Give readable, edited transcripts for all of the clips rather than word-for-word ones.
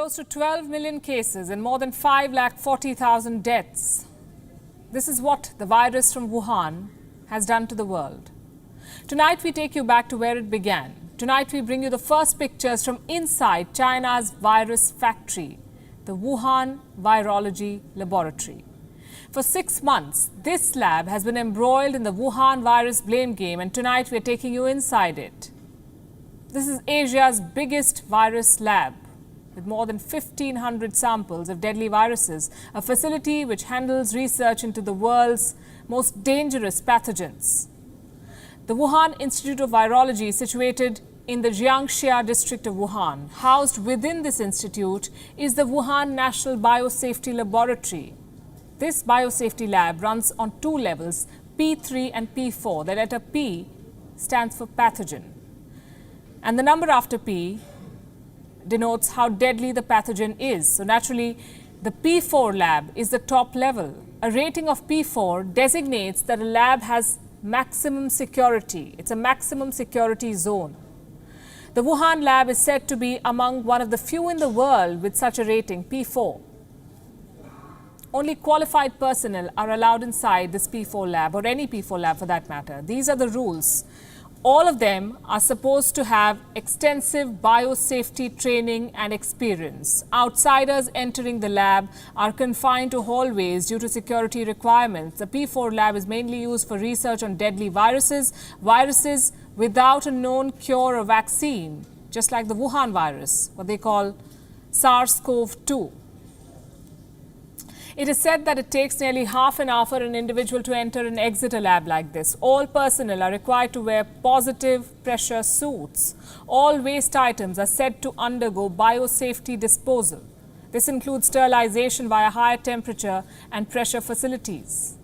close to 12 million cases and more than 5,40,000 deaths. This is what the virus from Wuhan has done to the world. Tonight we take you back to where it began. Tonight we bring you the first pictures from inside China's virus factory, the Wuhan Virology Laboratory. For 6 months, this lab has been embroiled in the Wuhan virus blame game, and tonight we are taking you inside it. This is Asia's biggest virus lab, with more than 1,500 samples of deadly viruses, a facility which handles research into the world's most dangerous pathogens. The Wuhan Institute of Virology is situated in the Jiangxia district of Wuhan. Housed within this institute is the Wuhan National Biosafety Laboratory. This biosafety lab runs on 2 levels, P3 and P4. The letter P stands for pathogen, and the number after P denotes how deadly the pathogen is. So naturally, the P4 lab is the top level. A rating of P4 designates that a lab has maximum security. It's a maximum security zone. The Wuhan lab is said to be among one of the few in the world with such a rating, P4. Only qualified personnel are allowed inside this P4 lab, or any P4 lab for that matter. These are the rules. All of them are supposed to have extensive biosafety training and experience. Outsiders entering the lab are confined to hallways due to security requirements. The P4 lab is mainly used for research on deadly viruses without a known cure or vaccine, just like the Wuhan virus, what they call SARS-CoV-2. It is said that it takes nearly half an hour for an individual to enter and exit a lab like this. All personnel are required to wear positive pressure suits. All waste items are said to undergo biosafety disposal. This includes sterilization via higher temperature and pressure facilities.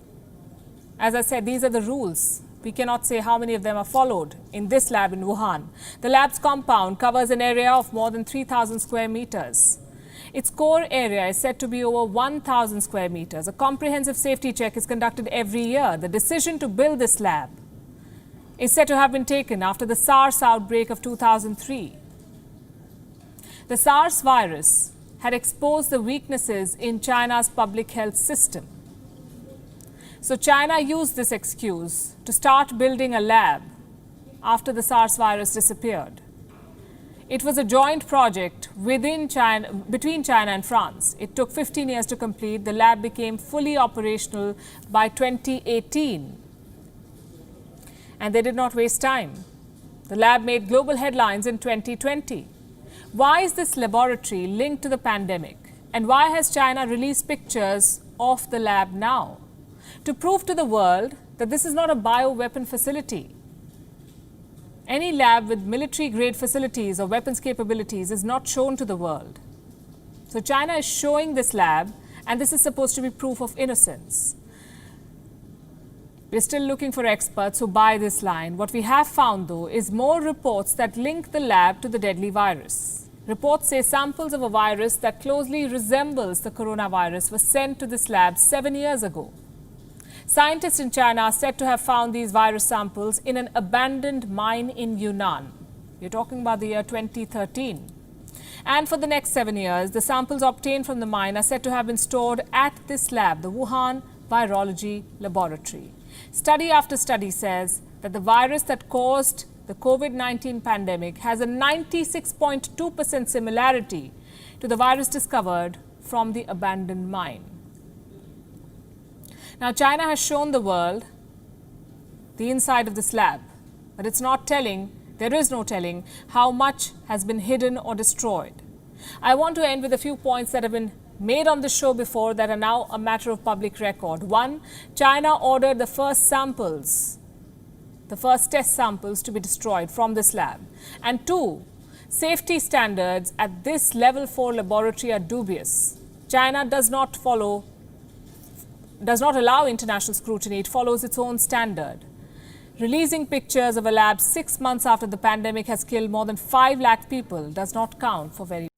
As I said, these are the rules. We cannot say how many of them are followed in this lab in Wuhan. The lab's compound covers an area of more than 3,000 square meters. Its core area is said to be over 1,000 square meters. A comprehensive safety check is conducted every year. The decision to build this lab is said to have been taken after the SARS outbreak of 2003. The SARS virus had exposed the weaknesses in China's public health system. So China used this excuse to start building a lab after the SARS virus disappeared. It was a joint project between China and France. It took 15 years to complete. The lab became fully operational by 2018. And they did not waste time. The lab made global headlines in 2020. Why is this laboratory linked to the pandemic? And why has China released pictures of the lab now? To prove to the world that this is not a bioweapon facility. Any lab with military-grade facilities or weapons capabilities is not shown to the world. So China is showing this lab, and this is supposed to be proof of innocence. We're still looking for experts who buy this line. What we have found, though, is more reports that link the lab to the deadly virus. Reports say samples of a virus that closely resembles the coronavirus were sent to this lab 7 years ago. Scientists in China are said to have found these virus samples in an abandoned mine in Yunnan. We're talking about the year 2013. And for the next 7 years, the samples obtained from the mine are said to have been stored at this lab, the Wuhan Virology Laboratory. Study after study says that the virus that caused the COVID-19 pandemic has a 96.2% similarity to the virus discovered from the abandoned mine. Now, China has shown the world the inside of this lab, but it's not telling, there is no telling, how much has been hidden or destroyed. I want to end with a few points that have been made on the show before that are now a matter of public record. 1, China ordered the first test samples to be destroyed from this lab. And 2, safety standards at this level 4 laboratory are dubious. China does not allow international scrutiny. It follows its own standard. Releasing pictures of a lab 6 months after the pandemic has killed more than 5 lakh people does not count for very